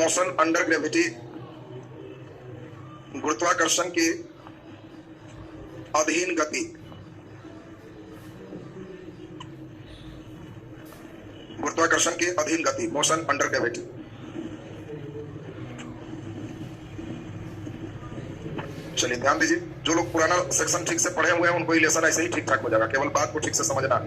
Motion under gravity, गुरुत्वाकर्षण के अधीन गति, गुरुत्वाकर्षण के अधीन गति, मोशन अंडर ग्रेविटी। चलिए ध्यान दीजिए, जो लोग पुराना सेक्शन ठीक से पढ़े हुए हैं उनको लेसन ऐसे ही ठीक ठाक हो जाएगा, केवल बात को ठीक से समझना।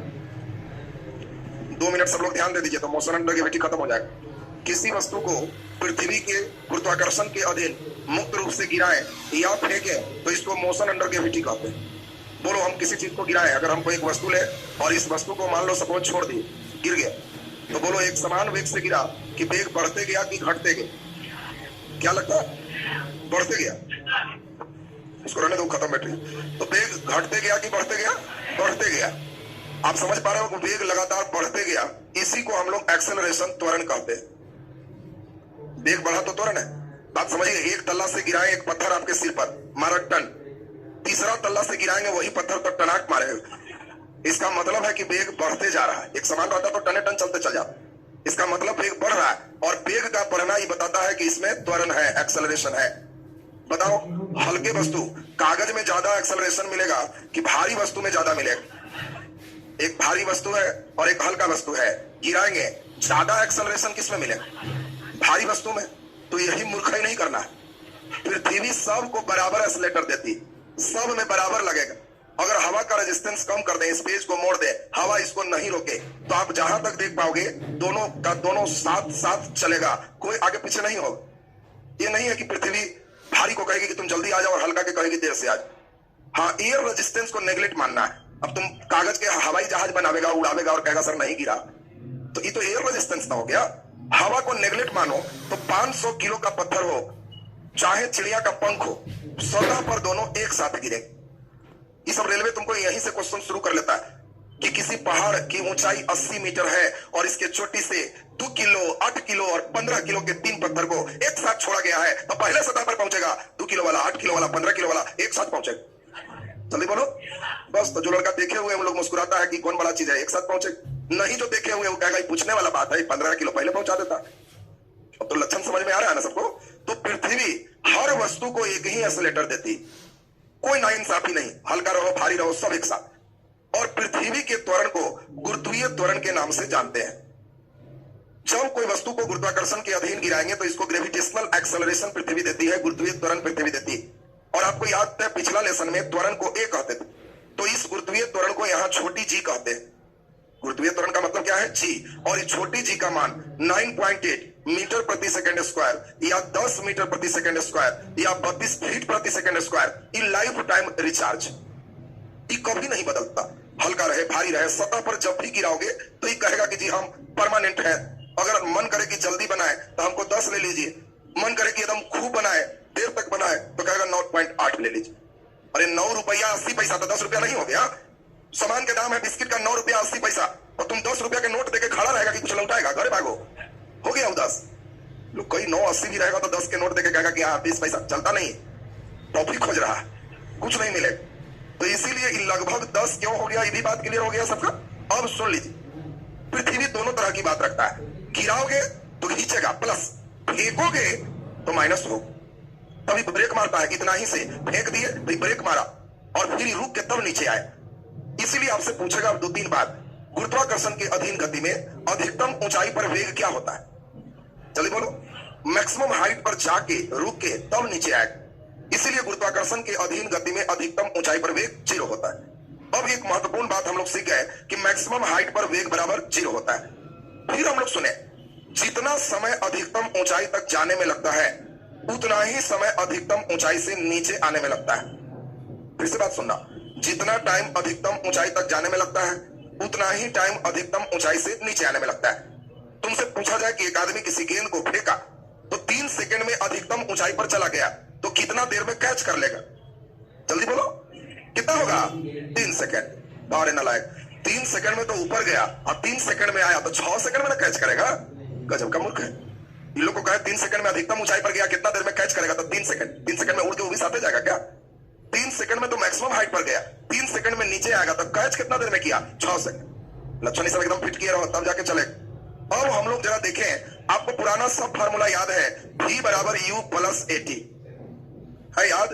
2 मिनट सब लोग ध्यान दे दीजिए तो मोशन अंडर ग्रेविटी खत्म हो जाएगा। किसी वस्तु को पृथ्वी के गुरुत्वाकर्षण के अधीन मुक्त रूप से गिराएं या फेंकें तो इसको मोशन अंडर ग्रेविटी कहते हैं। बोलो हम किसी चीज को गिराएं, अगर हमको एक वस्तु ले और इस वस्तु को मान लो सपोज छोड़ दिए, गिर गया, तो बोलो एक समान वेग से गिरा कि वेग बढ़ते गया कि घटते गया? क्या लगता है? बढ़ते गया। इसको रहने दो, खत्म बैटरी। तो वेग घटते गया कि बढ़ते गया? बढ़ते गया। आप समझ पा रहे हो कि वेग लगातार बढ़ते गया, इसी को हम लोग एक्सेलरेशन, त्वरण कहते हैं। वेग बढ़ा तो त्वरण है। बात समझिए, एक तल्ला से गिराए एक पत्थर आपके सिर पर, मारा टन, तीसरा तल्ला से गिराएंगे वही पत्थर तो टनाक मारेगा। इसका मतलब है कि वेग बढ़ते जा रहा है। एक समान रहता तो टने टन चलते चल जाता, इसका मतलब वेग बढ़ रहा है, और वेग का बढ़ना ये बताता है कि इसमें त्वरण है, एक्सेलरेशन है। बताओ, हल्के वस्तु कागज में ज्यादा एक्सेलरेशन मिलेगा कि भारी वस्तु में ज्यादा मिलेगा? एक भारी वस्तु है और एक हल्का वस्तु है, गिराएंगे, ज्यादा एक्सेलरेशन किसमें मिलेगा? भारी वस्तु में। तो यही मूर्खाई नहीं करना है। पृथ्वी सब को बराबर एक्सेलरेटर देती, सब में बराबर लगेगा। अगर हवा का रेजिस्टेंस कम कर दे, स्पेस को मोड़ दे, हवा इसको नहीं रोके, तो आप जहां तक देख पाओगे दोनों का दोनों साथ साथ चलेगा, कोई आगे पीछे नहीं होगा। ये नहीं है कि पृथ्वी भारी को कहेगी कि तुम जल्दी आ जाओ और हल्का के कहेगी देर से आ जाओ। हाँ, एयर रेजिस्टेंस को नेग्लेक्ट मानना है। अब तुम कागज के हवाई जहाज बनावेगा, उड़ावेगा और कहेगा सर नहीं गिरा, तो ये तो एयर रेजिस्टेंस ना हो गया। हवा को नेग्लेक्ट मानो तो 500 किलो का पत्थर हो, चाहे चिड़िया का पंख हो, सतह पर दोनों एक साथ गिरे। ये सब रेलवे तुमको यहीं से क्वेश्चन शुरू कर लेता है कि किसी पहाड़ की ऊंचाई 80 मीटर है और इसके चोटी से 2 किलो, 8 किलो और 15 किलो के 3 पत्थर को एक साथ छोड़ा गया है, तो पहले सतह पर पहुंचेगा 2 किलो वाला, 8 किलो वाला, 15 किलो वाला एक साथ पहुंचेगा। जल्दी बोलो। बस, तो जो लड़का देखे हुए हम लोग मुस्कुराता है कि कौन बड़ा चीज है, एक साथ पहुंचे। नहीं, जो देखे हुए वो कहेगा पूछने वाला बात है, 15 किलो पहले पहुंचा देता। अब तो लक्षण समझ में आ रहा है ना सबको? तो पृथ्वी हर वस्तु को एक ही एक्सेलरेटर देती, कोई नाइंसाफी नहीं, हल्का रहो भारी रहो सब एक साथ। और पृथ्वी के त्वरण को गुरुत्वीय त्वरण के नाम से जानते हैं। जब कोई वस्तु को गुरुत्वाकर्षण के अधीन गिराएंगे तो इसको ग्रेविटेशनल एक्सेलरेशन पृथ्वी देती है, गुरुत्वीय त्वरण पृथ्वी देती है। और आपको याद है पिछला लेसन में त्वरण को ए कहते थे, तो इस गुरुत्वीय त्वरण को यहां छोटी जी कहते हैं। गुरुत्वीय त्वरण का मतलब क्या है? जी। और इस छोटी जी का मान 9.8 मीटर प्रति सेकंड स्क्वायर या 10 मीटर प्रति सेकंड स्क्वायर या 32 फीट प्रति सेकंड स्क्वायर, ये लाइफ टाइम रिचार्ज, ये कभी नहीं बदलता। हल्का रहे भारी रहे, सतह पर जब भी गिराओगे तो ये कहेगा कि जी हम परमानेंट है। अगर मन करे कि जल्दी बनाए तो हमको 10 ले लीजिए, मन करे कि एकदम खूब बनाए, देर तक बनाए, तो कहेगा 9.8 ले लीजिए। अरे 9 रुपया 80 पैसा तो 10 रुपया नहीं हो गया? सामान के दाम है बिस्किट का 9 रुपया 80 पैसा, और तुम 10 रुपया के नोट देके खड़ा रहेगा कि कुछ लौटाएगा? घरे भागो, हो गया 10 लोग। कोई 9.80 भी रहेगा तो 10 के नोट देके कहेगा कि हाँ 20 पैसा, चलता नहीं, टॉफी खोज रहा है, कुछ नहीं मिले। तो इसीलिए लगभग 10 क्यों हो गया, ये भी बात क्लियर हो गया सबका। अब सुन लीजिए, पृथ्वी दोनों तरह की बात रखता है। गिराओगे तो खींचेगा प्लस, फेंकोगे तो माइनस हो। तभी ब्रेक मारता है, इतना ही से फेंक दिए तो ब्रेक मारा और फिर रुक के तब नीचे आए। इसीलिए आपसे पूछेगा 2-3 बात, गुरुत्वाकर्षण के अधीन गति में अधिकतम ऊंचाई पर वेग क्या होता है? चलिए बोलो। मैक्सिमम हाइट पर जाके रुक के तब नीचे आएगा। इसीलिए गुरुत्वाकर्षण के अधीन गति में अधिकतम ऊंचाई पर वेग 0 होता है। अब एक महत्वपूर्ण बात हम लोग सीख गए कि मैक्सिमम हाइट पर वेग बराबर 0 होता है। फिर हम लोग सुने, जितना समय अधिकतम ऊंचाई तक जाने में लगता है उतना ही समय अधिकतम ऊंचाई से नीचे आने में लगता है। फिर से बात सुनना, जितना टाइम अधिकतम ऊंचाई तक जाने में लगता है उतना ही टाइम अधिकतम ऊंचाई से नीचे आने में लगता है। तुमसे पूछा जाए कि एक आदमी किसी गेंद को फेंका तो 3 सेकंड में अधिकतम ऊंचाई पर चला गया, तो कितना देर में कैच कर लेगा? जल्दी बोलो, कितना होगा? 3 सेकंड। बारे नालायक, 3 सेकंड में तो ऊपर गया और 3 सेकंड में आया तो 6 सेकंड में ना कैच करेगा? गजब का मूर्ख है। इन लोग को कहे 3 सेकंड में अधिकतम ऊंचाई पर गया, कितना देर में कैच करेगा? तो 3 सेकंड। 3 सेकंड में उड़ के वो भी साथ जाएगा क्या? 3 सेकंड में तो मैक्सिमम हाइट पर गया, 3 सेकंड में नीचे आएगा, तो कैच कितना देर में किया? 6 सेकंड। लक्षण सब एकदम फिट किए रहो तब जाके चले। अब हम लोग जरा देखें आपको पुराना सब फार्मूला याद है, v बराबर u प्लस at है याद।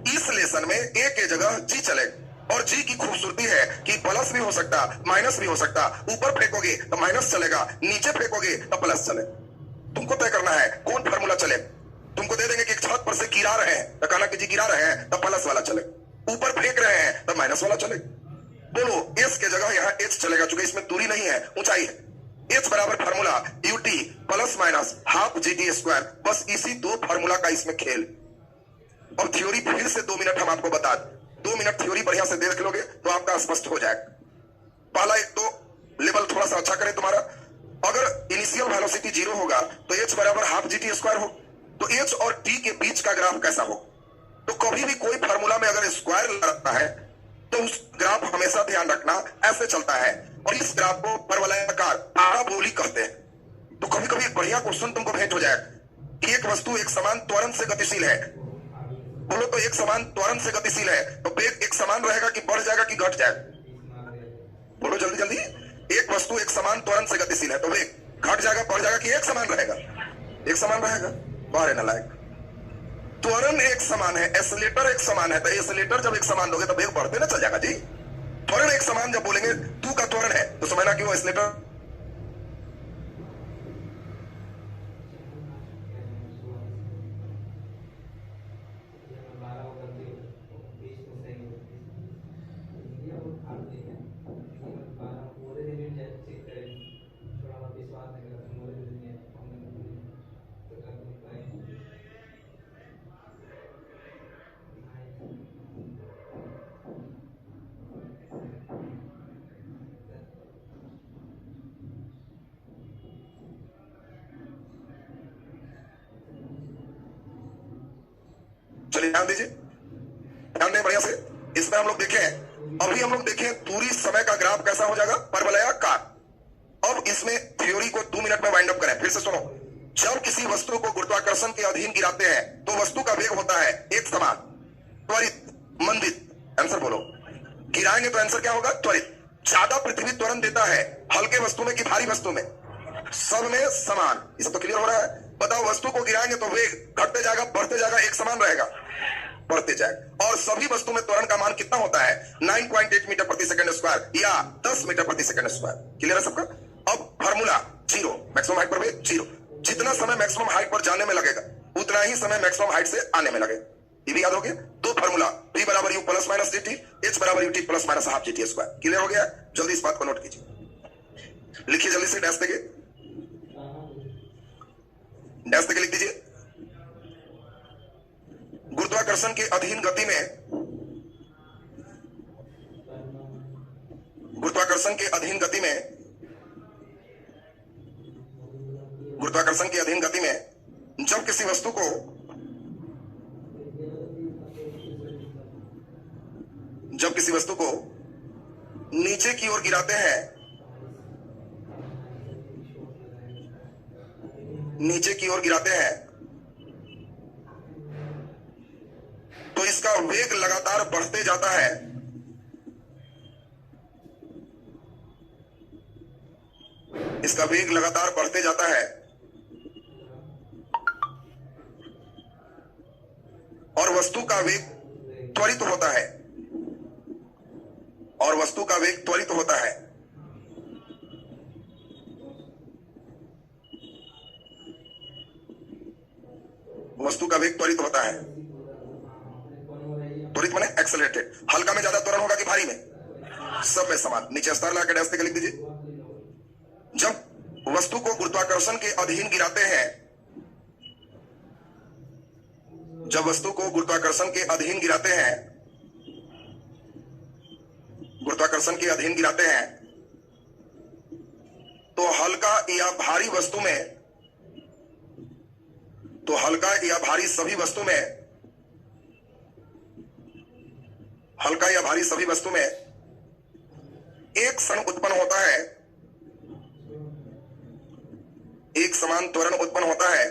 इस लेसन में a के जगह g चलेगा, और g की खूबसूरती है कि प्लस भी हो सकता, माइनस भी हो सकता। ऊपर फेंकोगे तो माइनस चलेगा, नीचे फेंकोगे तो प्लस चले। तुमको तय करना है कौन फार्मूला चले। तुमको दे देंगे कि एक छत पर से गिरा रहे हैं तो कहना कि जी गिरा रहे हैं तो प्लस वाला चले, ऊपर फेंक रहे हैं तो माइनस वाला चले। बोलो s के जगह यहाँ h चलेगा, चूंकि इसमें दूरी नहीं है, ऊंचाई है। h बराबर formula ut plus minus half gt square. बस इसी दो फार्मूला का इसमें खेल। और थ्योरी फिर से 2 मिनट हम आपको बता दें, 2 मिनट थ्योरी बढ़िया से देख लोगे तो आपका स्पष्ट हो जाएगा। पहला एक तो लेवल थोड़ा सा अच्छा करें तुम्हारा। अगर इनिशियल वेलोसिटी 0 होगा तो h बराबर हाफ gt स्क्वायर हो, तो h और t के बीच का ग्राफ कैसा हो। तो कभी भी कोई फार्मूला में अगर स्क्वायर लगता है तो उस ग्राफ हमेशा ध्यान रखना ऐसे चलता है, और इस ग्राफ को परवलयाकार पैराबोलिक कहते हैं। तो कभी कभी बढ़िया क्वेश्चन तुमको भेंट हो जाए कि एक वस्तु एक समान त्वरण से गतिशील है। बोलो तो एक समान त्वरण से गतिशील है तो वेग एक समान रहेगा कि बढ़ जाएगा कि घट जाएगा। बोलो जल्दी जल्दी। एक वस्तु एक समान त्वरण से गतिशील है तो वेग घट जाएगा, बढ़ जाएगा कि एक समान रहेगा। एक समान रहेगा। बाहर न लायक त्वरण एक समान है, एसलेटर एक समान है, तो एसलेटर जब एक समान दोगे तो वेग बढ़ते ना चल जाएगा जी। त्वरण एक समान जब बोलेंगे तू का त्वरण है तो समझना कि वो एसलेटर। चलिए ध्यान दीजिए, ध्यान दें बढ़िया से। इसमें हम लोग देखें, अभी हम लोग देखें पूरी समय का ग्राफ कैसा हो जाएगा, परवलयाकार। अब इसमें थ्योरी को 2 मिनट में वाइंड अप करें। फिर से सुनो, जब किसी वस्तु को गुरुत्वाकर्षण के अधीन गिराते हैं तो वस्तु का वेग होता है एक समान, त्वरित, मंदित। आंसर बोलो। गिराएंगे तो आंसर क्या होगा, त्वरित। ज्यादा पृथ्वी त्वरण देता है हल्के वस्तु में कि भारी वस्तु में, सब में समान। ये सब तो क्लियर हो रहा है। बताओ, वस्तु को गिराएंगे तो वेग घटते जाएगा, बढ़ते जाएगा, एक समान रहेगा, बढ़ते जाएगा। और सभी वस्तु में त्वरण का मान कितना होता है, 9.8 मीटर प्रति सेकंड स्क्वायर या 10 मीटर प्रति सेकंड स्क्वायर। क्लियर है सबका। अब फार्मूला 0, मैक्सिमम हाइट पर वेग 0। जितना समय मैक्सिमम हाइट पर जाने में लगेगा उतना ही समय मैक्सिमम हाइट से आने में लगेगा। ये भी याद हो गया। दो फार्मूला, v बराबर u plus minus dt, h बराबर ut plus minus half gt square. Clear हो गया। जल्दी इस बात को नोट कीजिए, लिखिए जल्दी से। डैश देके, डैश देके लिख दीजिए। गुरुत्वाकर्षण के अधीन गति में, गुरुत्वाकर्षण के अधीन गति में, गुरुत्वाकर्षण की अधीन गति में जब किसी वस्तु को, जब किसी वस्तु को नीचे की ओर गिराते हैं, नीचे की ओर गिराते हैं तो इसका वेग लगातार बढ़ते जाता है। इसका वेग लगातार बढ़ते जाता है और वस्तु का वेग त्वरित होता है, और वस्तु का वेग त्वरित होता है। वस्तु का वेग त्वरित होता है। त्वरित माने एक्सेलरेटेड। हल्का में ज्यादा त्वरण होगा कि भारी में, सब में समान। नीचे स्तर लाकर डैश देकर लिख दीजिए। जब वस्तु को गुरुत्वाकर्षण के अधीन गिराते हैं, जब वस्तु को गुरुत्वाकर्षण के अधीन गिराते हैं, गुरुत्वाकर्षण के अधीन गिराते हैं तो हल्का या भारी वस्तु में, तो हल्का या भारी सभी वस्तु में, हल्का या भारी सभी वस्तु में एक क्षण उत्पन्न होता है, एक समान त्वरण उत्पन्न होता है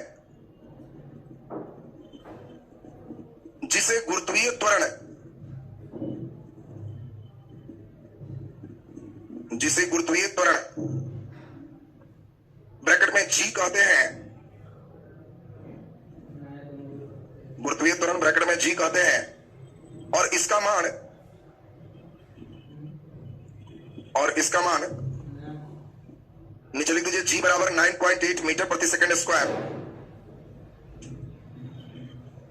जिसे गुरुत्वीय त्वरण, जिसे गुरुत्वीय त्वरण ब्रैकेट में जी कहते हैं, गुरुत्वीय त्वरण ब्रैकेट में जी कहते हैं, और इसका मान नीचे लिख दीजिए, जी बराबर 9.8 मीटर प्रति सेकंड स्क्वायर,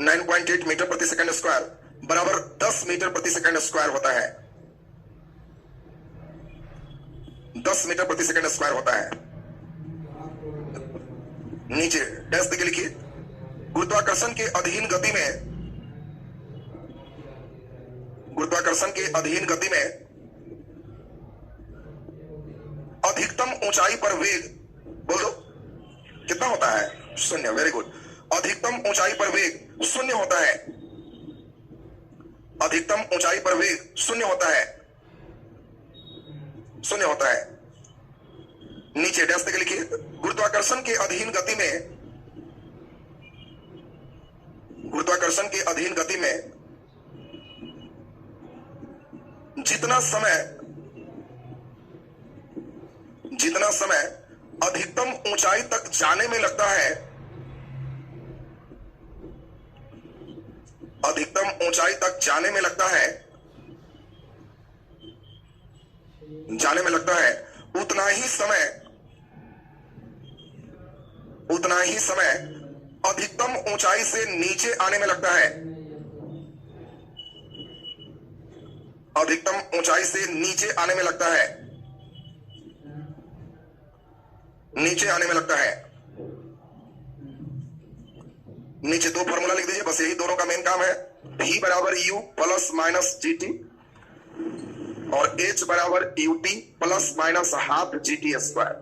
9.8 मीटर प्रति सेकंड स्क्वायर बराबर 10 मीटर प्रति सेकंड स्क्वायर होता है, 10 मीटर प्रति सेकंड स्क्वायर होता है। नीचे डैश देके लिखिए, गुरुत्वाकर्षण के अधीन गति में अधिकतम ऊंचाई पर वेग, बोल दो कितना होता है, 0। Very good. अधिकतम ऊंचाई पर वेग 0 होता है, अधिकतम ऊंचाई पर वेग 0 होता है, 0 होता है। नीचे डैश देके लिखिए, गुरुत्वाकर्षण के अधीन गति में जितना समय अधिकतम ऊंचाई तक जाने में लगता है, अधिकतम ऊंचाई तक जाने में लगता है, उतना ही समय अधिकतम ऊंचाई से नीचे आने में लगता है, अधिकतम ऊंचाई से नीचे आने में लगता है, नीचे दो फॉर्मूला लिख दीजिए, बस यही दोनों का मेन काम है। V बराबर U प्लस माइनस GT और H बराबर UT plus minus half GT square.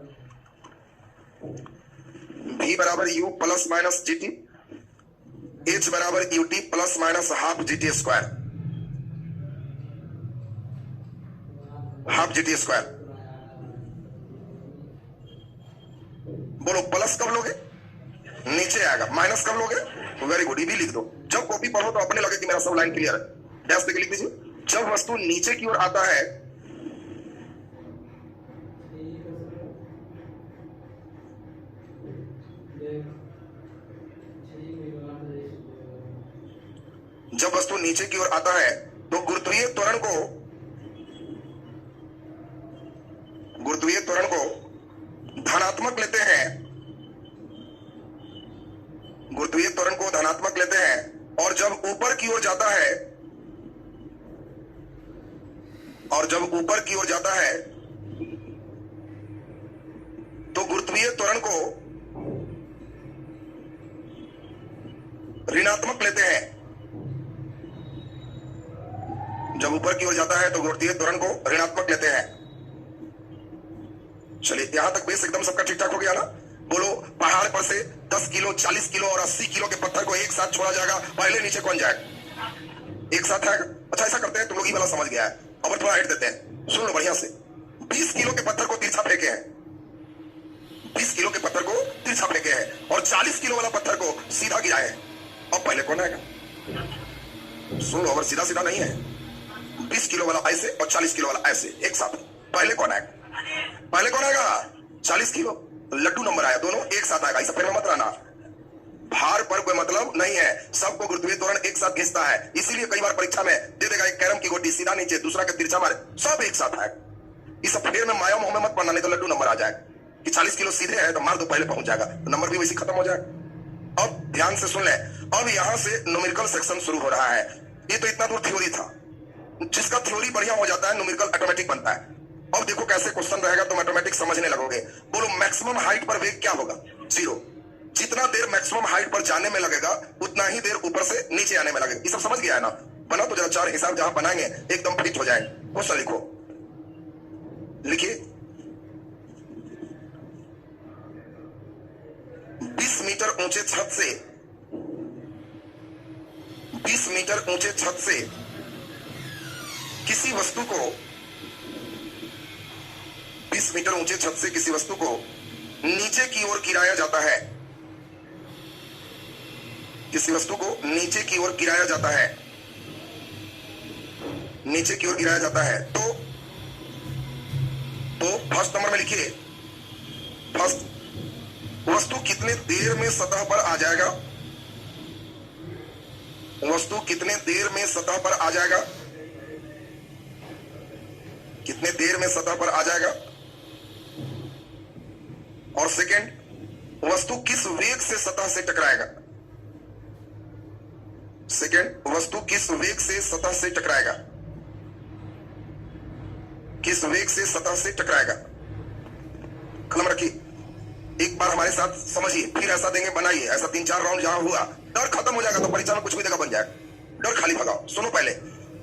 V बराबर U plus minus GT, H बराबर UT plus minus half GT square, half GT square. बोलो प्लस कब लोगे, नीचे आएगा, माइनस कब लोगे, वेरी गुड, ये भी लिख दो। जब कॉपी पढ़ो तो अपने लगे कि मेरा सब लाइन क्लियर है, डैश देके लिख दीजिए। जब वस्तु नीचे की ओर आता है, तो गुरुत्वीय त्वरण को धनात्मक लेते हैं, और जब ऊपर की ओर जाता है, तो गुरुत्वीय त्वरण को ऋणात्मक लेते हैं। जब ऊपर की ओर जाता है तो गुरुत्वीय त्वरण को ऋणात्मक लेते हैं। चलिए यहां तक बेस एकदम सबका ठीक ठाक हो गया ना। बोलो पहाड़ पर से 10 किलो, 40 किलो और 80 किलो के पत्थर को एक साथ छोड़ा जाएगा, पहले नीचे कौन जाएगा, एक साथ आएगा। अच्छा ऐसा करते हैं, तुम लोग ही वाला समझ गया है, अब थोड़ा हाइट देते हैं, सुन लो बढ़िया से। 20 किलो के पत्थर को तिरछा फेंके हैं, 20 किलो के पत्थर को तिरछा फेंके हैं, और 40 किलो वाला पत्थर को सीधा गिराए हैं। अब पहले कौन आएगा, सुन लो, अगर सीधा सीधा नहीं है, 20 किलो वाला ऐसे और 40 किलो वाला ऐसे एक साथ, पहले कौन आएगा, 40 किलो। लड्डू नंबर आया, दोनों एक साथ आएगा, इस फेर में मत रहना। भार पर कोई मतलब नहीं है, सबको गुरुत्वीय त्वरण एक साथ खींचता है। इसीलिए कई बार परीक्षा में दे देगा एक कैरम की गोटी सीधा नीचे, दूसरा के तिरछा मारे, सब एक साथ आएगा। इस फेर में माया मोह में मत पड़ना, नहीं तो लड्डू नंबर आ जाएगा कि 40 किलो सीधे है तो मार दो, पहले पहुंच जाएगा, तो नंबर भी वैसे खत्म हो जाएगा। अब ध्यान से सुन ले, अब यहां से न्यूमेरिकल सेक्शन शुरू हो रहा है। ये तो इतना दूर थ्योरी था, जिसका थ्योरी बढ़िया हो जाता है न्यूमेरिकल ऑटोमेटिक बनता है। अब देखो कैसे क्वेश्चन रहेगा तो मैथमेटिक समझने लगोगे। बोलो मैक्सिमम हाइट पर वेग क्या होगा, 0। जितना देर मैक्सिमम हाइट पर जाने में लगेगा उतना ही देर ऊपर से नीचे आने में लगेगा। ये सब समझ गया है ना। बना तो जरा चार हिसाब जहां बनाएंगे एकदम फिट हो जाएंगे। क्वेश्चन लिखो, लिखिए 20 मीटर ऊंचे छत से 20 मीटर ऊंचे छत से किसी वस्तु को 20 मीटर ऊंचे छत से किसी वस्तु को नीचे की ओर गिराया जाता है, किसी वस्तु को नीचे की ओर गिराया जाता है, नीचे की ओर गिराया जाता है। तो फर्स्ट नंबर में लिखिए, फर्स्ट वस्तु कितने देर में सतह पर आ जाएगा? वस्तु कितने देर में सतह पर आ जाएगा? कितने देर में सतह पर आ जाएगा? और सेकंड, वस्तु किस वेग से सतह से टकराएगा? सेकंड, वस्तु किस वेग से सतह से टकराएगा? किस वेग से सतह से टकराएगा? कलम रखिए, एक बार हमारे साथ समझिए, फिर ऐसा देंगे बनाइए। ऐसा 3-4 राउंड जहां हुआ, डर खत्म हो जाएगा तो परीक्षा में कुछ भी जगह बन जाएगा। डर खाली भगाओ। सुनो, पहले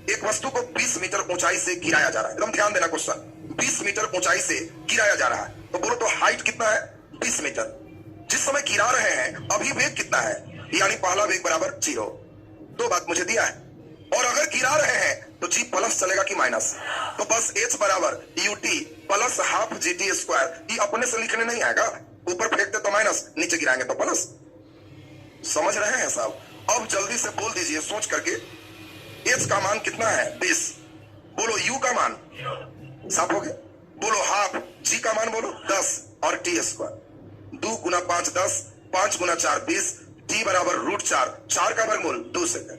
एक वस्तु को 20 मीटर ऊंचाई से गिराया जा रहा है। एकदम ध्यान देना क्वेश्चन। 20 मीटर ऊंचाई से गिराया जा रहा है, तो बोलो तो हाइट कितना है? 20 मीटर। जिस समय गिरा रहे हैं अभी वेग कितना है? यानी पहला वेग बराबर 0। दो बात मुझे दिया है। और अगर गिरा रहे हैं तो जी प्लस चलेगा कि माइनस? तो बस h बराबर ut plus half gt square. ये अपने से लिखने नहीं आएगा, ऊपर फेंकते तो माइनस, नीचे गिराएंगे तो प्लस। समझ रहे हैं साहब? अब जल्दी से बोल दीजिए सोच करके, h का मान कितना है? 20। बोलो u का मान, साफ हो गया। बोलो हाफ, g का मान बोलो 10 और t स्क्वायर। 2 गुना 5 10, 5 गुना 4 20, t बराबर √4। 4 का वर्गमूल 2 सेकंड।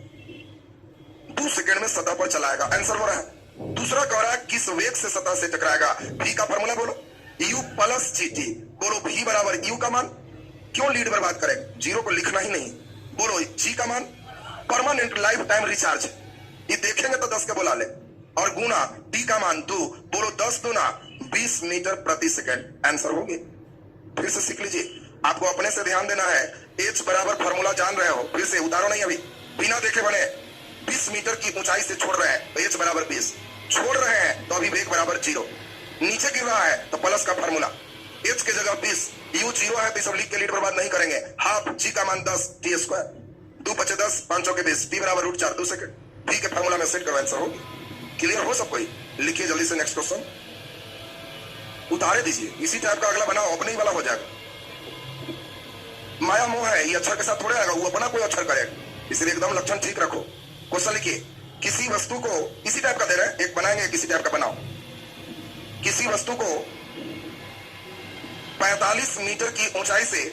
2 सेकंड में सतह पर चलाएगा। आंसर हो रहा है। दूसरा कह रहा है किस वेग से सतह से टकराएगा? v का फॉर्मूला बोलो, u प्लस gt। बोलो v बराबर u का मान, क्यों लीड बर्बाद करेंगे? 0 को लिखना ही नहीं। बोलो g का मान, परमानेंट लाइफ टाइम रिचार्ज। ये देखेंगे तो 10 के बुला ले। और गुना t का मान 2। बोलो 10 दूना 20 मीटर प्रति सेकंड। आंसर होंगे। फिर से सीख लीजिए, आपको अपने से ध्यान देना है। h बराबर फॉर्मूला जान रहे हो, फिर से उतारो नहीं, अभी बिना देखे बने। 20 मीटर की ऊंचाई से छोड़ रहे हैं तो h बराबर 20। छोड़ रहे हैं तो अभी वेग बराबर 0। नीचे गिर रहा है तो प्लस का फॉर्मूला, h की जगह 20, u 0 है तो सब लिख के लीड बर्बाद नहीं करेंगे। हाफ, g का मान 10, t स्क्वायर। 2 बचे 10, 5 के 20, t बराबर √4। 2 सेकंड। v के फॉर्मूला में सेट करो। आंसर हो क्लियर हो सब कोई? लिखिए जल्दी से नेक्स्ट क्वेश्चन। उतारे दीजिए, इसी टाइप का अगला बनाओ, अपने ही वाला हो जाएगा। माया मोह है, ये अक्षर के साथ थोड़े आएगा, वो अपना कोई अक्षर करेगा। इसलिए एकदम लक्षण ठीक रखो। क्वेश्चन लिखिए, किसी वस्तु को इसी टाइप का दे रहे हैं, एक बनाएंगे, किसी टाइप का बनाओ। किसी वस्तु को 45 मीटर की ऊंचाई से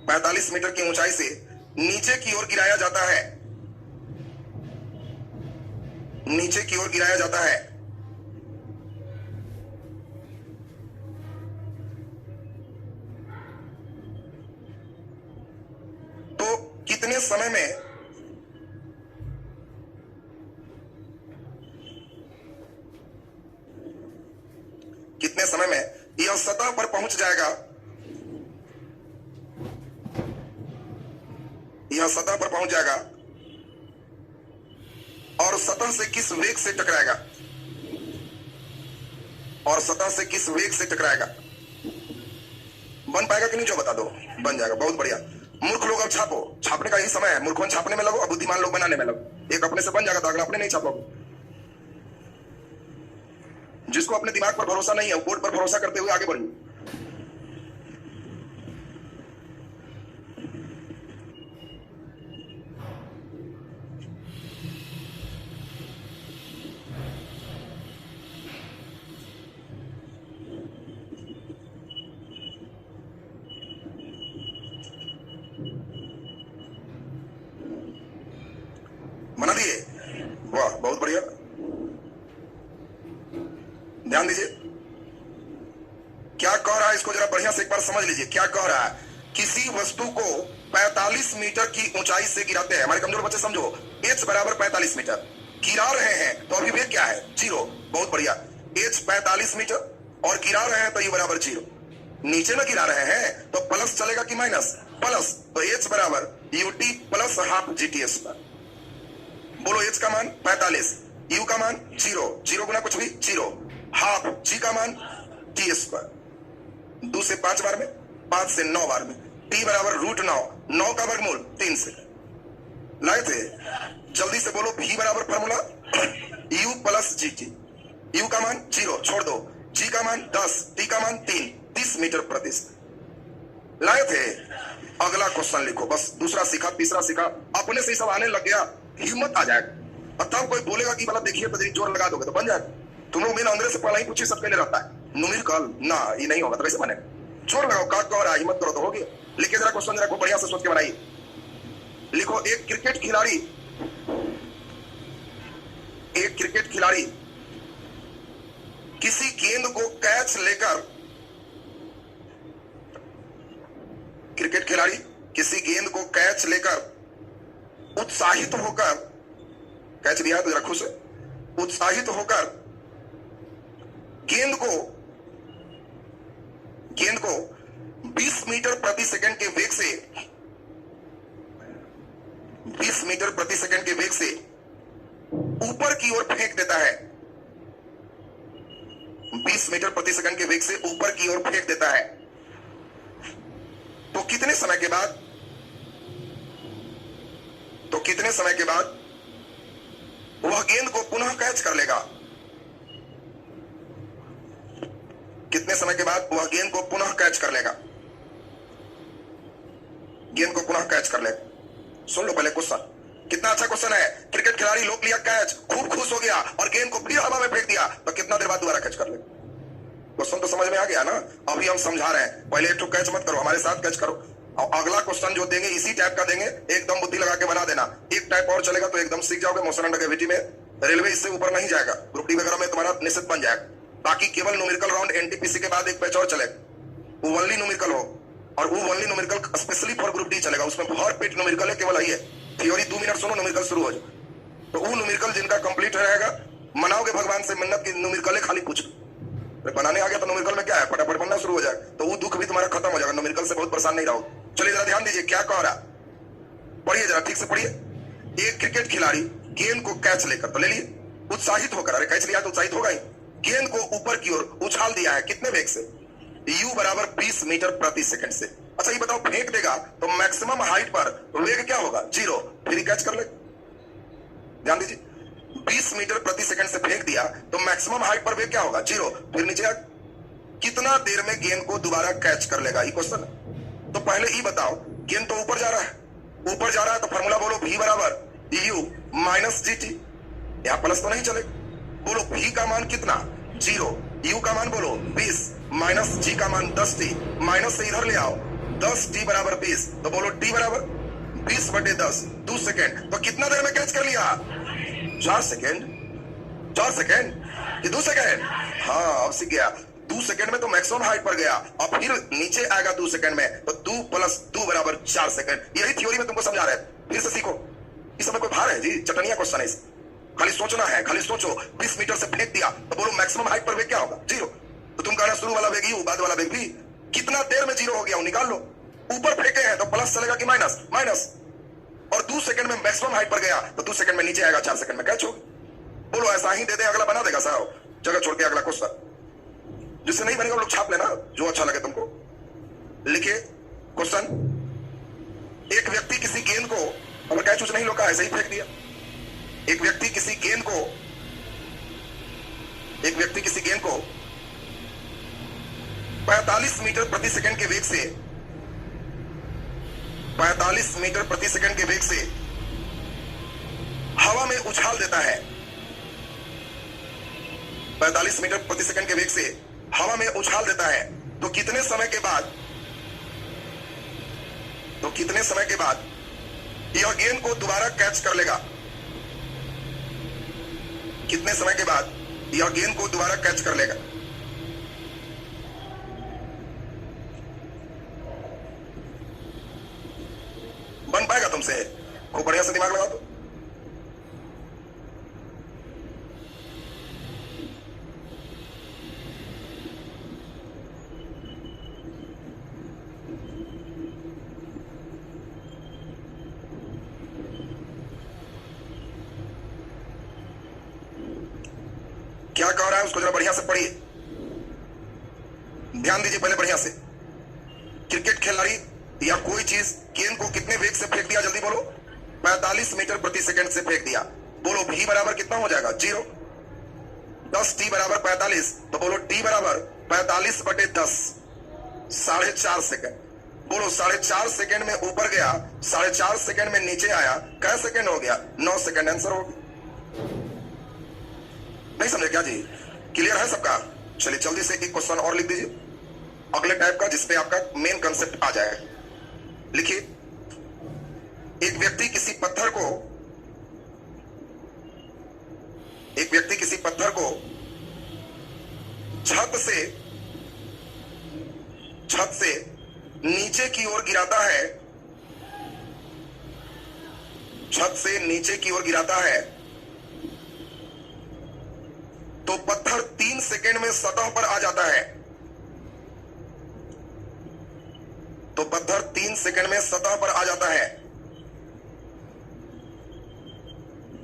45 मीटर की ऊंचाई से नीचे की ओर गिराया जाता है। नीचे की ओर गिराया जाता है तो कितने समय में यह सतह पर पहुंच जाएगा? यह सतह पर पहुंच जाएगा और सतह से किस वेग से टकराएगा? और सतह से किस वेग से टकराएगा? बन पाएगा कि नहीं? जो बता दो। बन जाएगा, बहुत बढ़िया। मूर्ख लोग अब छापो, छापने का यही समय है। मूर्खों छापने में लगो और बुद्धिमान लोग बनाने में लगो। एक अपने से बन जाएगा तो अगला अपने नहीं छापोगे। जिसको अपने दिमाग पर भरोसा नहीं है वो बोर्ड पर भरोसा करते हुए आगे बढ़िए। बना दिए? वाह, बहुत बढ़िया। ध्यान दीजिए क्या कह रहा है, इसको जरा बढ़िया से एक बार समझ लीजिए। क्या कह रहा है? किसी वस्तु को 45 मीटर की ऊंचाई से गिराते हैं। हमारे कमजोर बच्चे समझो, h बराबर 45 मीटर। गिरा रहे हैं तो अभी वेग क्या है? 0। बहुत बढ़िया। h 45 मीटर और गिरा रहे हैं तो ये बराबर 0। नीचे में गिरा रहे हैं तो प्लस चलेगा कि माइनस? प्लस। तो h बराबर ut plus half gt square. बोलो h का मान 45, u का मान 0, 0 गुना कुछ भी 0, हाफ, g का मान t स्क्वायर। 2 से 5 बार में, 5 से 9 बार में, t बराबर √9। 9 का वर्गमूल 3 से लाए थे। जल्दी से बोलो, v बराबर formula u plus gt। u का मान 0 छोड़ दो, g का मान 10, t का मान 3, 30 मीटर प्रति सेकंड लाए थे। अगला क्वेश्चन लिखो। बस दूसरा सीखा, तीसरा सीखा, अपने से सब आने लग गया, हिम्मत आ जाएगा। और तब कोई बोलेगा कि मतलब देखिए तो जोर लगा दोगे तो बन जाएगा। तुम लोग मेरे अंदर से पढ़ाई पूछिए, सब पहले रहता है न्यूमेरिकल ना, ये नहीं होगा तो कैसे बनेगा? जोर लगाओ, काट करो, हिम्मत करो तो हो गया। लिखिए जरा क्वेश्चन, जरा बढ़िया से सोच के बनाइए। लिखो, एक क्रिकेट खिलाड़ी किसी गेंद को कैच लेकर, क्रिकेट खिलाड़ी किसी गेंद को कैच लेकर उत्साहित होकर, कैच लिया तो जरा खुश है, उत्साहित होकर गेंद को 20 मीटर प्रति सेकंड के वेग से 20 मीटर प्रति सेकंड के वेग से ऊपर की ओर फेंक देता है। 20 मीटर प्रति सेकंड के वेग से ऊपर की ओर फेंक देता है, तो कितने समय के बाद वह गेंद को पुनः कैच कर लेगा? कितने समय के बाद वह गेंद को पुनः कैच कर लेगा? गेंद को पुनः कैच कर लेगा। सुन लो पहले क्वेश्चन, कितना अच्छा क्वेश्चन है। क्रिकेट खिलाड़ी लोग लिया कैच, खूब खुश हो गया और गेंद को फिर हवा में फेंक दिया, तो कितना देर बाद दोबारा कैच कर लेगा? क्वेश्चन तो समझ में आ गया ना? अभी हम समझा रहे हैं, पहले एक कैच मत करो, हमारे साथ कैच करो। और अगला क्वेश्चन जो देंगे इसी टाइप का देंगे, एकदम बुद्धि लगा के बना देना। एक टाइप और चलेगा तो एकदम सीख जाओगे। मोशन एंड ग्रेविटी में रेलवे इससे ऊपर नहीं जाएगा, ग्रुप डी वगैरह में तुम्हारा निश्चित बन जाएगा। बाकी केवल न्यूमेरिकल राउंड एनटीपीसी के बाद एक बैच और चलेगा, वो ओनली न्यूमेरिकल हो, और वो only numerical specially for group D चलेगा। उसमें भर पेट न्यूमेरिकल है, केवल यही है थ्योरी। 2 मिनट सुनो, न्यूमेरिकल शुरू हो जाए। तो वो न्यूमेरिकल जिनका कंप्लीट रहेगा, मनाओगे भगवान से मन्नत की न्यूमेरिकल खाली पूछ बनाने आ गया तो न्यूमेरिकल में क्या है, फटाफट बनना शुरू हो जाए, तो वो दुख भी तुम्हारा खत्म हो जाएगा। न्यूमेरिकल से बहुत परेशान नहीं रहो। चलिए जरा ध्यान दीजिए क्या कह रहा, पढ़िए जरा ठीक से पढ़िए। एक क्रिकेट खिलाड़ी गेंद को कैच लेकर, तो ले लिए, उत्साहित होकर, अरे कैच लिया तो उत्साहित होगा ही, गेंद को ऊपर की ओर उछाल दिया है। कितने वेग से? u बराबर 20 मीटर प्रति सेकंड से। अच्छा ये बताओ, फेंक देगा तो मैक्सिमम हाइट पर वेग क्या होगा? 0, फिर कैच कर ले। ध्यान दीजिए, 20 मीटर प्रति सेकंड से फेंक दिया तो मैक्सिमम हाइट पर वेग क्या होगा? 0, फिर नीचे आ। कितना देर में गेंद को दोबारा कैच कर लेगा, ये क्वेश्चन है। तो पहले ये बताओ, गेंद तो ऊपर जा रहा है, तो फॉर्मूला बोलो, v बराबर u माइनस gt। यहां प्लस तो नहीं चले, बोलो v का मान कितना? 0, u का मान बोलो 20, माइनस g का मान 10t, माइनस से इधर ले आओ, 10t बराबर 20, तो बोलो t बराबर 20/10, 2 सेकेंड। तो कितना देर में कैच कर लिया? 4 सेकेंड कि 2 सेकेंड? हाँ अब सीख गया। 2 सेकेंड में तो मैक्सिमम हाइट पर गया, और फिर नीचे आएगा 2 सेकेंड में, तो 2 + 2 बराबर 4 सेकेंड। यही थ्योरी में तुमको समझा रहे हैं, फिर से सीखो। इस समय कोई भार है जी? चटनिया क्वेश्चन है, खाली सोचना है, खाली सोचो। 20 मीटर से फेंक दिया तो बोलो मैक्सिमम हाइट पर वेग क्या होगा? 0। तो तुम कहना शुरू वाला वेग u, बाद वाला वेग v। कितना देर में 0 हो गया निकाल लो। ऊपर फेंके हैं तो प्लस चलेगा कि माइनस? माइनस। और 2 सेकंड में मैक्सिमम हाइट पर गया तो 2 सेकंड में नीचे आएगा, 4 सेकंड में कैच होगा। बोलो ऐसा ही दे दे, अगला बना देगा साहब, जगह छोड़ के अगला क्वेश्चन। जिससे नहीं बनेगा लोग छाप लेना, जो अच्छा लगे तुमको। लिखिए क्वेश्चन, एक व्यक्ति किसी गेंद को, अगर कैच उच नहीं लोग ऐसे ही फेंक दिया, एक व्यक्ति किसी गेंद को 45 मीटर प्रति सेकंड के वेग से 45 मीटर प्रति सेकंड के वेग से हवा में उछाल देता है। 45 मीटर प्रति सेकंड के वेग से हवा में उछाल देता है, तो कितने समय के बाद यह गेंद को दोबारा कैच कर लेगा? कितने समय के बाद यह गेंद को दोबारा कैच कर लेगा? बन पाएगा तुमसे? खूब बढ़िया से दिमाग लगा दो। क्या कह रहा है उसको जरा बढ़िया से पढ़िए, ध्यान दीजिए पहले बढ़िया से। क्रिकेट खिलाड़ी या कोई चीज गेंद को कितने वेग से फेंक दिया? जल्दी बोलो। 45 मीटर प्रति सेकंड से फेंक दिया। बोलो v बराबर कितना हो जाएगा? 0। 10t बराबर 45, तो बोलो t बराबर 45/10, 4.5 सेकंड। बोलो 4.5 सेकंड में ऊपर गया, 4.5 सेकंड में नीचे आया, कै सेकंड हो गया? 9 सेकंड। आंसर हो गया। नहीं समझे क्या जी? क्लियर है सबका? चलिए जल्दी से एक क्वेश्चन और लिख दीजिए अगले टाइप का, जिसपे आपका मेन कंसेप्ट आ जाए। लिखिए, एक व्यक्ति किसी पत्थर को छत से नीचे की ओर गिराता है, छत से नीचे की ओर गिराता है, तो पत्थर 3 सेकंड में सतह पर आ जाता है। तो पत्थर 3 सेकंड में सतह पर आ जाता है,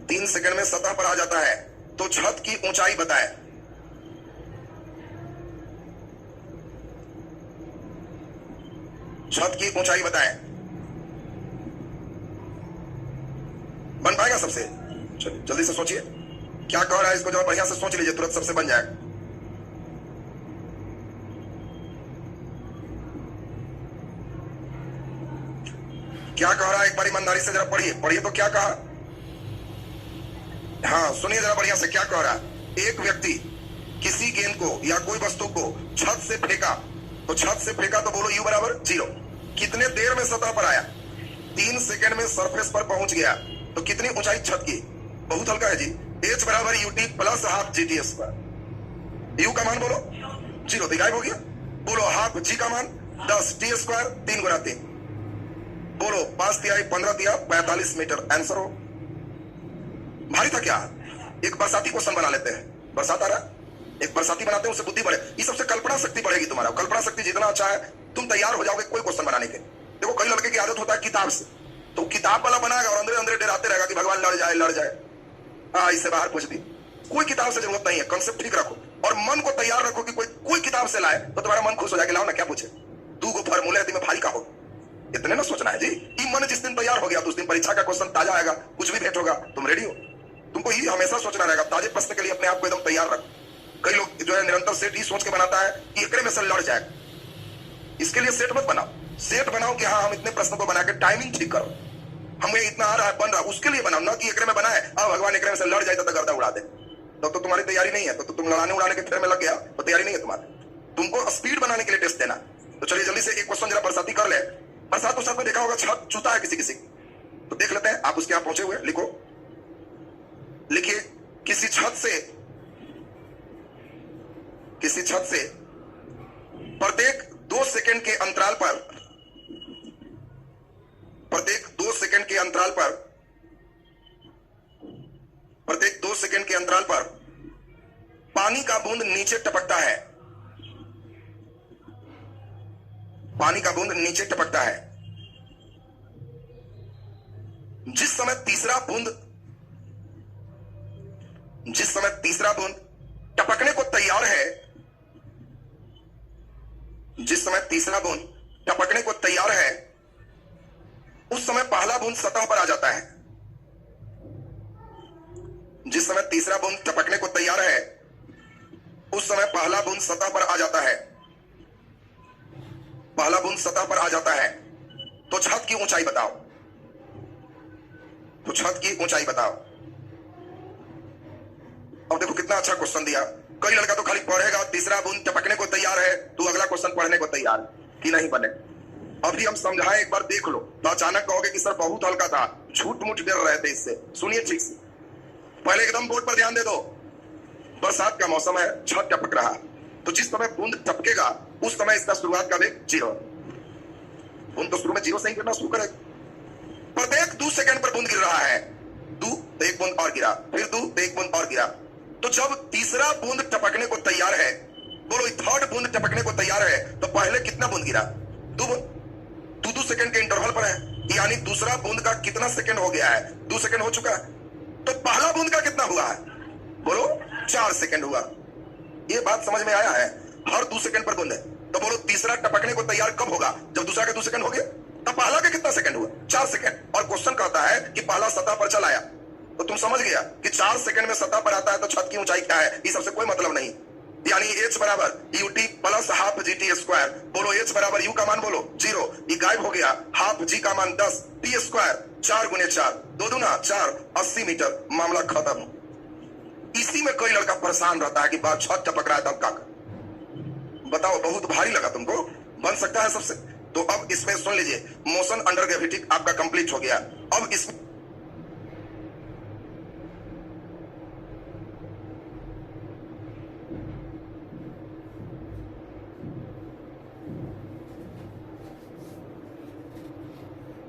3 सेकंड में सतह पर आ जाता है। तो छत की ऊंचाई बताएं। छत की ऊंचाई बताएं। बन पाएगा सबसे? चलिए जल्दी से सोचिए क्या कह रहा है, इसको जरा बढ़िया से सोच लीजिए, तुरंत सबसे बन जाए। क्या कह रहा है एक बार ईमानदारी से जरा पढ़िए तो क्या कहा? हाँ सुनिए जरा बढ़िया से, क्या कह रहा है? एक व्यक्ति किसी गेंद को या कोई वस्तु को छत से फेंका, तो छत से फेंका तो बोलो U बराबर 0। कितने देर में सतह पर आया? 3 सेकंड में सरफेस पर पहुंच गया। तो कितनी ऊंचाई छत की? बहुत हल्का है जी। H बराबर UT plus half GT square. U का मान बोलो 0, तो गायब हो गया। बोलो हाफ G का मान 10, T स्क्वायर 3 गुना 3, बोलो 5 तिहाई 15 तिहाई 45 मीटर। आंसर हो। भारी था क्या? एक बरसाती क्वेश्चन बना लेते हैं। बरसात आ रहा है, एक बरसाती बनाते हैं, उससे बुद्धि बढ़े। ये सबसे कल्पना शक्ति बढ़ेगी तुम्हारा। कल्पना शक्ति जितना अच्छा है तुम तैयार हो जाओगे कोई क्वेश्चन बनाने के। देखो कई लड़के की आदत होता है किताब से, तो किताब वाला बनाएगा और अंदर अंदर डराते रहेगा कि भगवान लड़ जाए। हाँ इससे बाहर पूछ दी। कोई किताब से जरूरत नहीं है, कंसेप्ट ठीक रखो और मन को तैयार रखो कि कोई किताब से लाए तो तुम्हारा मन खुश हो जाएगा। लाओ ना, क्या पूछे? 2 गो फार्मूले में भारी का हो, इतने ना सोचना है जी। ये मन जिस दिन तैयार हो गया तो उस दिन परीक्षा का क्वेश्चन ताजा आएगा, कुछ भी भेंट होगा तुम रेडी हो। तुमको ये हमेशा सोचना रहेगा, ताजे प्रश्न के लिए अपने आप को एकदम तैयार रखो। कई लोग जो है निरंतर सेट ही सोच के बनाता है कि एकरे में से लड़ जाए। इसके लिए सेट मत बनाओ, सेट बनाओ कि हाँ हम इतने प्रश्न को बना के टाइमिंग ठीक करो, हमें इतना आ रहा है बन रहा, उसके लिए बनाओ ना कि एकरे में बनाए अब भगवान एकरे में से लड़ जाए तो गर्दा उड़ा दे। तो तुम्हारी तैयारी नहीं है, तो तुम लड़ाने उड़ाने के फेर में लग गया तो तैयारी नहीं है तुम्हारी। तुमको स्पीड बनाने के लिए टेस्ट देना। तो चलिए जल्दी से एक क्वेश्चन जरा बरसाती कर ले। बरसात उस में देखा होगा छत चूता है किसी तो देख लेते हैं। आप उसके यहां पहुंचे हुए लिखो, लिखिए किसी छत से प्रत्येक 2 सेकंड के अंतराल पर प्रत्येक 2 सेकंड के अंतराल पर पानी का बूंद नीचे टपकता है। पानी का बूंद नीचे टपकता है। जिस समय तीसरा बूंद टपकने को तैयार है, जिस समय तीसरा बूंद टपकने को तैयार है, उस समय पहला बूंद सतह पर आ जाता है। जिस समय तीसरा बूंद टपकने को तैयार है, उस समय पहला बूंद सतह पर आ जाता है। पहला बूंद सतह पर आ जाता है। तो छत की ऊंचाई बताओ। तो छत की ऊंचाई बताओ। अब देखो कितना अच्छा क्वेश्चन दिया। कई लड़का तो खाली पढ़ेगा, तीसरा बूंद टपकने को तैयार है, तू अगला क्वेश्चन पढ़ने को तैयार कि नहीं बने। अभी हम समझाएं, एक बार देख लो तो अचानक कहोगे कि सर बहुत हल्का था, झूठ मूठ डर रहे थे इससे। सुनिए ठीक से, पहले एकदम बोर्ड पर ध्यान दे दो। बरसात का मौसम है, छत टपक रहा, तो जिस समय बूंद टपकेगा उस समय इसका शुरुआत का वेग 0। बूंद तो शुरू में 0 से ही गिरना शुरू करे। प्रत्येक 2 सेकंड पर बूंद गिर रहा है। 2 तो 1 बूंद और गिरा, फिर 2 तो 1 बूंद और गिरा। तो जब तीसरा बूंद टपकने को तैयार है, बोलो थर्ड बूंद टपकने को तैयार है, तो पहले कितना बूंद गिरा? 2 बूंद। 2 सेकंड के इंटरवल पर है, यानी दूसरा बूंद का कितना सेकंड हो गया है? 2 सेकंड हो चुका है। तो पहला बूंद का कितना हुआ है? बोलो 4 सेकंड हुआ। ये बात समझ में आया है? हर 2 सेकंड पर बूंद है। तो बोलो तीसरा टपकने को तैयार कब होगा? जब दूसरा का 2 सेकंड हो गया। तो पहला का कितना सेकंड हुआ? 4 सेकंड। और क्वेश्चन कहता है कि पहला सतह पर चल आया, तो तुम समझ गया कि 4 सेकंड में सतह पर आता है तो छत की ऊंचाई क्या है। ये सबसे कोई मतलब नहीं, यानी H बराबर UT plus half GT square. बोलो H बराबर U का मान बोलो 0, ये गायब हो गया। हाफ G का मान 10, T स्क्वायर 4 गुने 4, 2 दूना 4, 80 मीटर। मामला खत्म। इसी में कोई लड़का परेशान रहता है कि बात छत टपक रहा है तब का कर। बताओ, बहुत भारी लगा तुमको? बन सकता है सबसे? तो अब इसमें सुन लीजिए, मोशन अंडर ग्रेविटी आपका कंप्लीट हो गया। अब इसमें